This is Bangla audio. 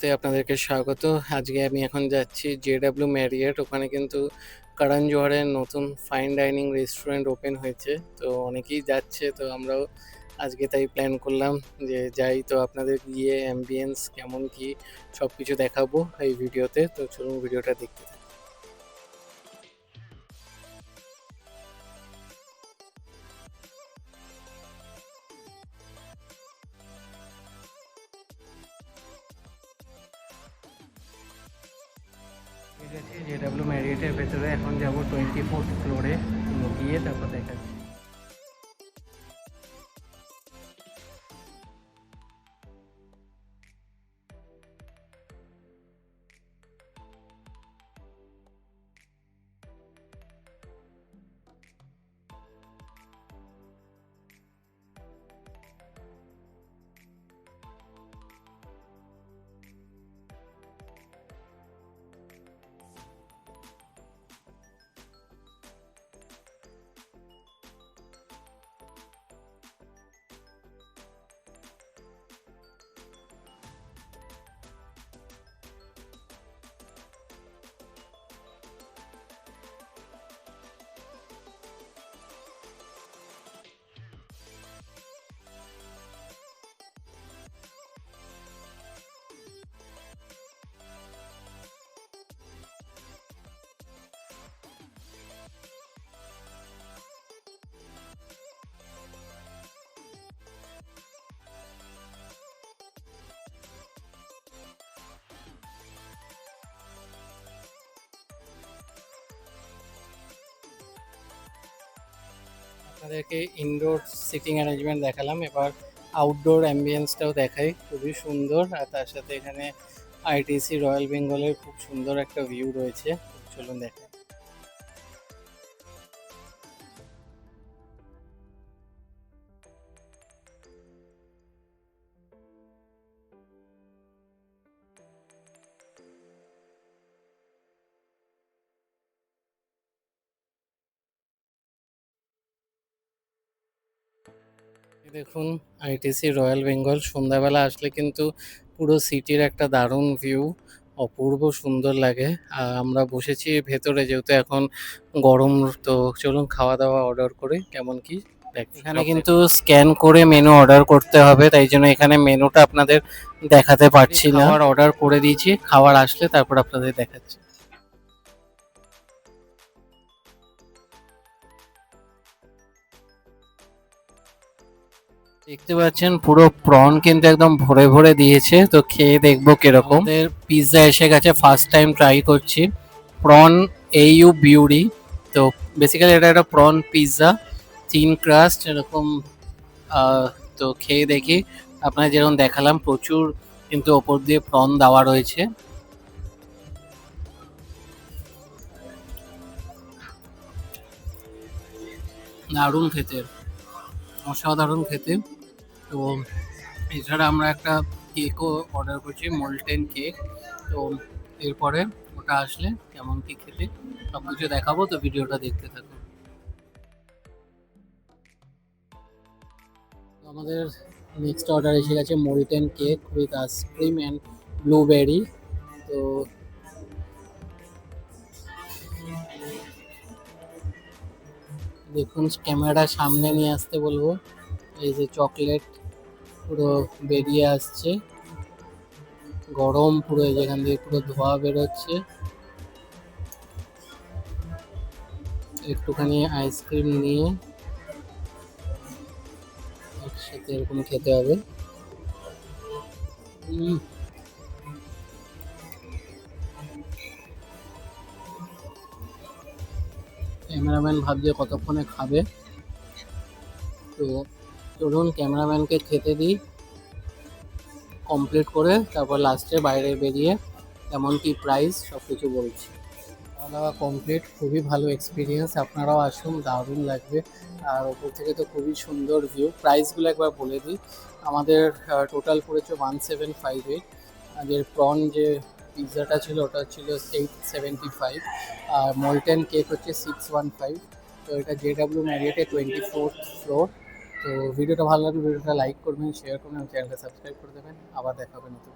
ভিডিওতে আপনাদেরকে স্বাগত। আজকে আমি এখন যাচ্ছি জেডাব্লিউ ম্যারিয়ট। ওখানে কিন্তু কারণ জোহরের নতুন ফাইন ডাইনিং রেস্টুরেন্ট ওপেন হয়েছে, তো অনেকেই যাচ্ছে, তো আমরাও আজকে তাই প্ল্যান করলাম যে যাই। তো আপনাদের গিয়ে অ্যাম্বিয়েন্স কেমন কি সব কিছু দেখাবো এই ভিডিওতে, তো চলুন ভিডিওটা দেখতে থাকুন। ঠিক আছে, জেডাব্লিউ ম্যারিয়টের ভেতরে এখন যাবো 24th ফ্লোরে, গিয়ে তারপর দেখাচ্ছি। আপনাদেরকে ইনডোর সিটিং অ্যারেঞ্জমেন্ট দেখালাম, এবার আউটডোর অ্যাম্বিয়েন্সটাও দেখাই। খুবই সুন্দর, আর তার সাথে এখানে আইটিসি রয়্যাল বেঙ্গলের খুব সুন্দর একটা ভিউ রয়েছে। চলুন দেখাই। দেখুন, আইটিসি রয়্যাল বেঙ্গল সন্ধ্যাবেলা আসলে কিন্তু পুরো সিটির একটা দারুণ ভিউ, অপূর্ব সুন্দর লাগে। আমরা বসেছি ভেতরে, যেহেতু এখন গরম, তো চলুন খাওয়া দাওয়া অর্ডার করি কেমন কি দেখ। এখানে কিন্তু স্ক্যান করে মেনু অর্ডার করতে হবে, তাই জন্য এখানে মেনুটা আপনাদের দেখাতে পারছি না। খাবার অর্ডার করে দিয়েছি, খাবার আসলে তারপর আপনাদের দেখাচ্ছি। দেখতে পাচ্ছেন পুরো প্রন কিন্তু একদম ভরে ভরে দিয়েছে, তো খেয়ে দেখবো কিরকম। পিৎজা এসে গেছে, ফার্স্ট টাইম ট্রাই করছি প্রন এইউ বিউরি। তো বেসিক্যালি এটা একটা প্রন পিৎজা, থিন ক্রাস্ট এরকম। তো খেয়ে দেখি। আপনার যেরকম দেখালাম, প্রচুর কিন্তু ওপর দিয়ে প্রন দেওয়া রয়েছে। দারুণ খেতে, অসাধারণ খেতে। তো এছাড়া আমরা একটা কেকও অর্ডার করছি, মোল্টেন কেক। তো এরপরে ওটা আসলে কেমন কি খেতে সব কিছু দেখাবো, তো ভিডিওটা দেখতে থাকুন। আমাদের নেক্সট অর্ডার এসে গেছে molten cake with ice cream and blueberry. তো দেখুন, ক্যামেরাটা সামনে নিয়ে আসতে বলবো। এই যে চকলেট পুরো বেরিয়ে আসছে, গরম পুরো, যেখান দিয়ে পুরো ধোঁয়া বেরোচ্ছে। একটুখানি আইসক্রিম নিয়ে একসাথে এরকম খেতে হবে। ক্যামেরাম্যান ভাবছে কতক্ষণে খাবে, তো চলুন ক্যামেরাম্যানকে খেতে দিই, কমপ্লিট করে তারপর লাস্টে বাইরে বেরিয়ে কেমন কি প্রাইস সব কিছু বলছি। খাওয়া দাওয়া কমপ্লিট, খুবই ভালো এক্সপিরিয়েন্স, আপনারাও আসুন, দারুণ লাগবে। আর ওপর থেকে তো খুবই সুন্দর ভিউ। প্রাইসগুলো একবার বলে দিই, আমাদের টোটাল পড়েছে 1758। আগের প্রন যে পিৎজাটা ছিল ওটা ছিল 875, আর মোল্টেন কেক হচ্ছে 615। তো এটা জেডাব্লিউ ম্যারিয়টে 24th ফ্লোর। তো ভিডিওটা ভালো লাগলে ভিডিওটা লাইক করবেন, শেয়ার করবেন, চ্যানেলটা সাবস্ক্রাইব করে দেবেন। আবার দেখা হবে নতুন।